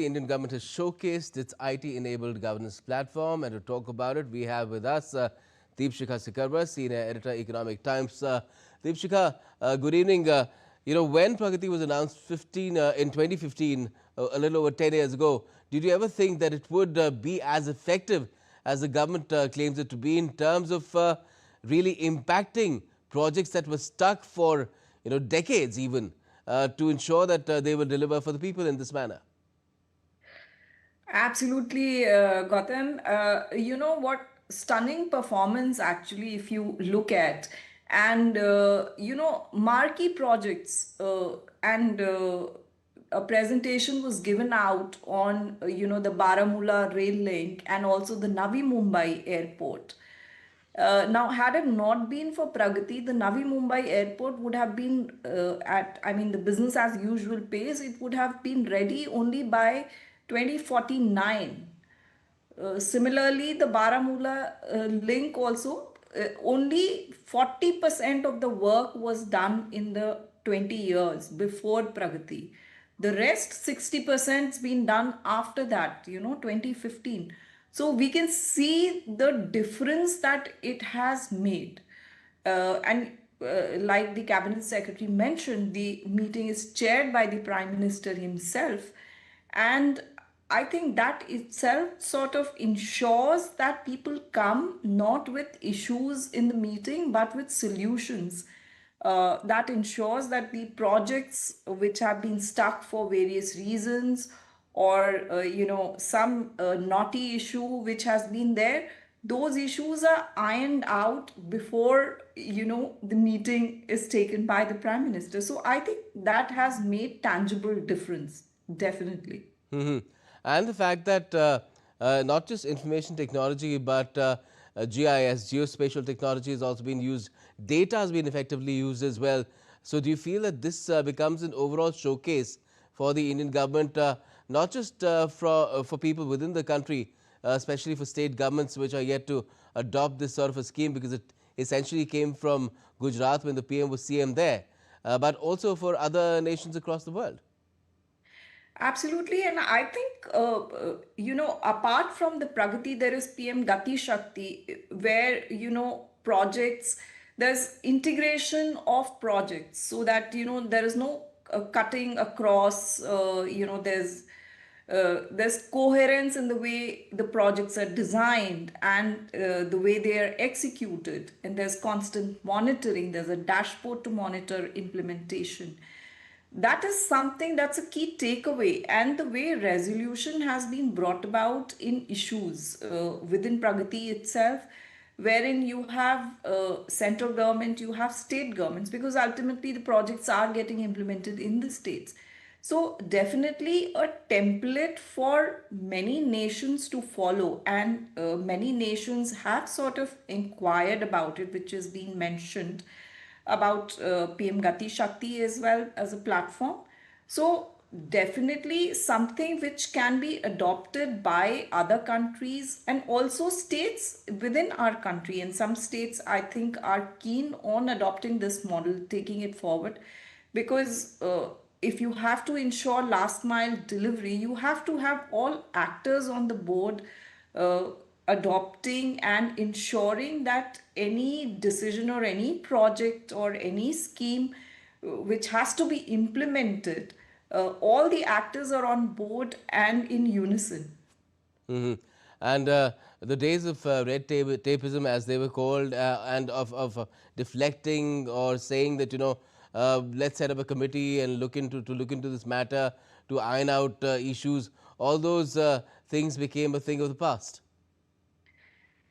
The Indian government has showcased its IT-enabled governance platform, and to talk about it, we have with us Deepshikha Sikarwar, Senior Editor, Economic Times. Deepshikha, good evening. When Pragati was announced in 2015, a little over 10 years ago, did you ever think that it would be as effective as the government claims it to be in terms of really impacting projects that were stuck for decades even to ensure that they will deliver for the people in this manner? Absolutely, Gautam. You know what? Stunning performance, actually, if you look at. And, marquee projects and a presentation was given out on, the Baramulla rail link and also the Navi Mumbai airport. Now, had it not been for Pragati, the Navi Mumbai airport would have been the business as usual pace. It would have been ready only by 2049. Similarly, the Baramulla link also, only 40% of the work was done in the 20 years before Pragati. The rest, 60% has been done after that, 2015. So we can see the difference that it has made. And like the cabinet secretary mentioned, the meeting is chaired by the prime minister himself. And I think that itself sort of ensures that people come not with issues in the meeting, but with solutions. That ensures that the projects which have been stuck for various reasons, or some naughty issue which has been there, those issues are ironed out before the meeting is taken by the prime minister. So I think that has made tangible difference, definitely. Mhm. And the fact that not just information technology, but GIS, geospatial technology, has also been used. Data has been effectively used as well. So, do you feel that this becomes an overall showcase for the Indian government, not just for people within the country, especially for state governments which are yet to adopt this sort of a scheme, because it essentially came from Gujarat when the PM was CM there, but also for other nations across the world? Absolutely, and I think apart from the Pragati, there is PM Gati Shakti, where projects. There's integration of projects, so that there is no cutting across. There's coherence in the way the projects are designed and the way they are executed, and there's constant monitoring. There's a dashboard to monitor implementation. That is something that's a key takeaway, and the way resolution has been brought about in issues within Pragati itself, wherein you have central government, you have state governments, because ultimately the projects are getting implemented in the states. So definitely a template for many nations to follow, and many nations have sort of inquired about it, which is being mentioned about PM Gati Shakti as well as a platform. So definitely something which can be adopted by other countries and also states within our country. And some states, I think, are keen on adopting this model, taking it forward, because if you have to ensure last mile delivery, you have to have all actors on the board uh, adopting and ensuring that any decision or any project or any scheme which has to be implemented, all the actors are on board and in unison. Mhm. And the days of tapeism, as they were called, and of deflecting or saying that let's set up a committee and look into this matter to iron out issues. All those things became a thing of the past.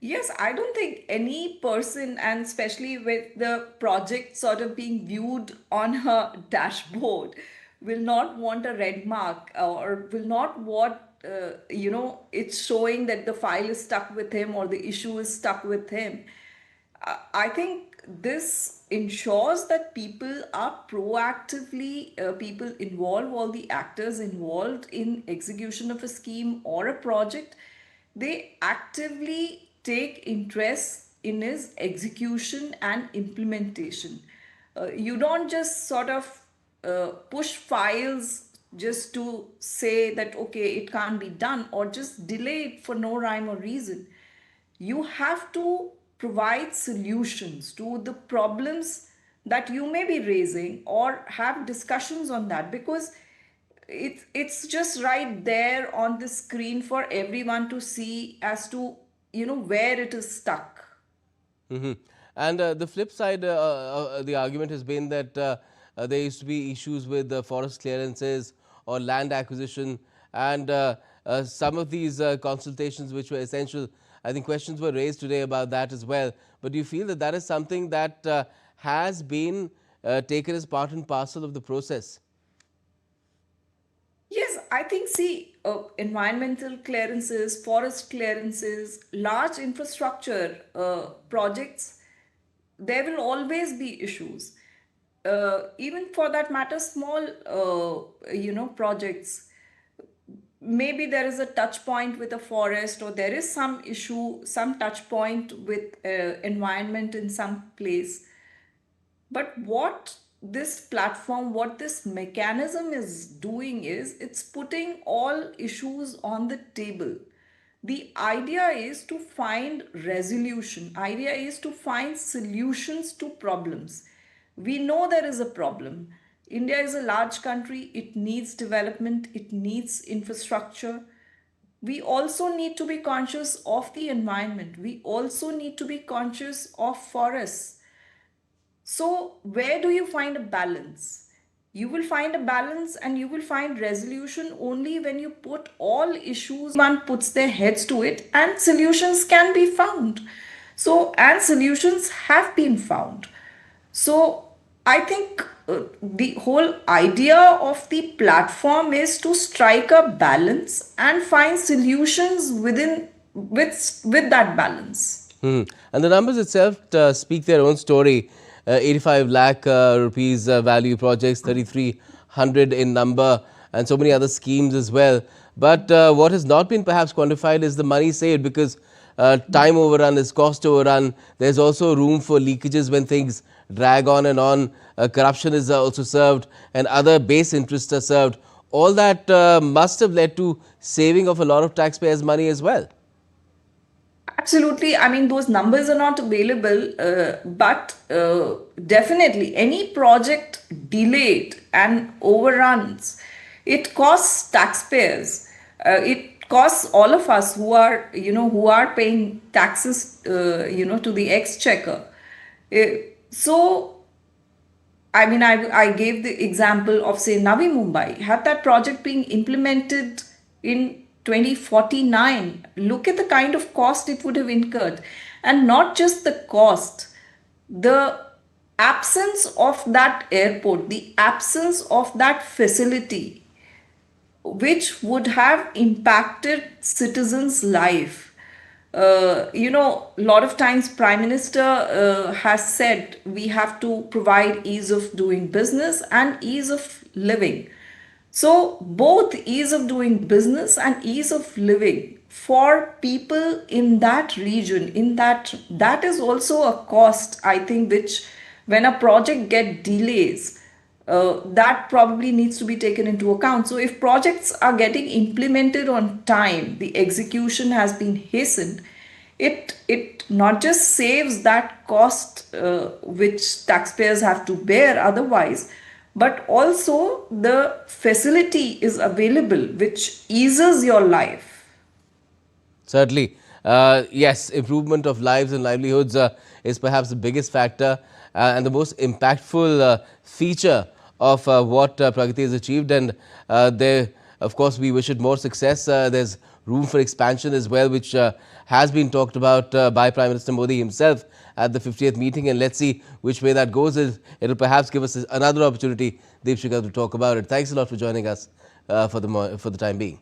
Yes, I don't think any person, and especially with the project sort of being viewed on her dashboard, will not want a red mark, or will not want, it's showing that the file is stuck with him or the issue is stuck with him. I think this ensures that people are proactively, people involved, all the actors involved in execution of a scheme or a project, they actively take interest in its execution and implementation. You don't just sort of push files just to say that, okay, it can't be done, or just delay it for no rhyme or reason. You have to provide solutions to the problems that you may be raising, or have discussions on that, because it's just right there on the screen for everyone to see as to, where it is stuck. Hmm. And the flip side, the argument has been that there used to be issues with forest clearances or land acquisition, and some of these consultations which were essential. I think questions were raised today about that as well. But do you feel that that is something that has been taken as part and parcel of the process? Yes, I think, see, environmental clearances, forest clearances, large infrastructure projects, there will always be issues. Even for that matter, small, projects. Maybe there is a touch point with a forest, or there is some issue, some touch point with environment in some place. But what this platform, what this mechanism is doing is, it's putting all issues on the table. The idea is to find resolution, idea is to find solutions to problems. We know there is a problem. India is a large country, it needs development, it needs infrastructure. We also need to be conscious of the environment, we also need to be conscious of forests. So, where do you find a balance? You will find a balance and you will find resolution only when you put all issues, one puts their heads to it, and solutions can be found. So, and solutions have been found. So, I think the whole idea of the platform is to strike a balance and find solutions with that balance. Hmm. And the numbers itself speak their own story. 85 lakh rupees value projects, 3,300 in number, and so many other schemes as well. But what has not been perhaps quantified is the money saved, because time overrun is cost overrun. There's also room for leakages when things drag on and on. Corruption is also served, and other base interests are served. All that must have led to saving of a lot of taxpayers' money as well. Absolutely. I mean, those numbers are not available, but definitely any project delayed and overruns, it costs taxpayers. It costs all of us who are, who are paying taxes, to the exchequer. Uh, so, I mean, I gave the example of, say, Navi Mumbai. Had that project being implemented in 2049, look at the kind of cost it would have incurred. And not just the cost, the absence of that airport, the absence of that facility, which would have impacted citizens' life. A lot of times Prime Minister has said we have to provide ease of doing business and ease of living. So both ease of doing business and ease of living for people in that region, that is also a cost, I think, which when a project get delays, that probably needs to be taken into account. So if projects are getting implemented on time, the execution has been hastened, it not just saves that cost which taxpayers have to bear otherwise, but also the facility is available which eases your life. Certainly. Yes, improvement of lives and livelihoods is perhaps the biggest factor and the most impactful feature of what Pragati has achieved. And there, of course, we wish it more success. There's room for expansion as well, which has been talked about by Prime Minister Modi himself at the 50th meeting. And let's see which way that goes. It'll perhaps give us another opportunity, Deepshika, to talk about it. Thanks a lot for joining us for the time being.